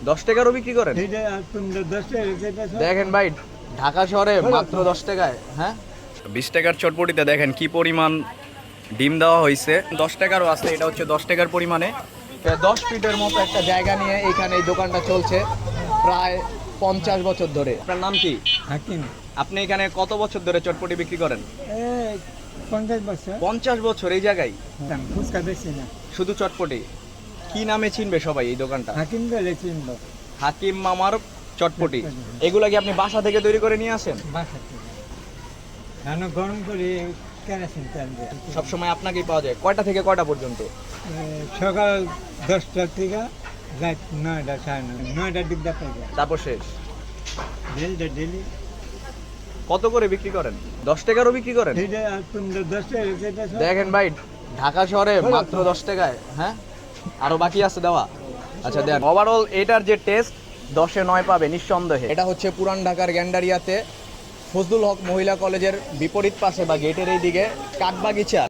10 টাকারও বিক্রি করেন? দেখেন ভাই, ঢাকা শহরে মাত্র 10 টাকায়। হ্যাঁ, 20 টাকার চটপটিতে দেখেন কি পরিমাণ ডিম দেওয়া হয়েছে। 10 টাকারও আছে, এটা হচ্ছে 10 টাকার পরিমাণে। 10 ফিটের মতো একটা জায়গা নিয়ে এখানে এই দোকানটা চলছে প্রায় 50 বছর ধরে। আপনার নাম কি? হাকিম। আপনি এখানে কত বছর ধরে চটপটি বিক্রি করেন? 50 বছর। 50 বছর এই জায়গায় ফুচকা বেশি না, শুধু চটপটি। কি নামে চিনবে সবাই এই দোকানটা? হাকিম বলে চিনবো। হাকিম মামার চটপটি। এগুলা কি আপনি বাসা থেকে তৈরি করে নিয়ে আসেন? বাসা থেকে রান্না গরম করে কেরাসিন তেল দিয়ে সবসময় আপনাকেই পাওয়া যায়? কয়টা থেকে কয়টা পর্যন্ত? সকাল 10টা থেকে রাত 9টা, সাড়ে 9টার দিক দিয়ে পাই যায়। তারপর শেষ। ডেলি কত করে বিক্রি করেন? 10 টাকারও বিক্রি করেন? দেখেন ভাই, ঢাকা শহরে মাত্র 10 টাকায়। হ্যাঁ, আরো বাকি আছে দেওয়া। আচ্ছা দেন। ওভারঅল এটার যে টেস্ট 10-এ 9 পাবে নিঃসন্দেহে। এটা হচ্ছে পুরান ঢাকার গ্যান্ডারিয়াতে ফজলুল হক মহিলা কলেজের বিপরীত পাশে বা গেটের এই দিকে কাঠবাগিচা।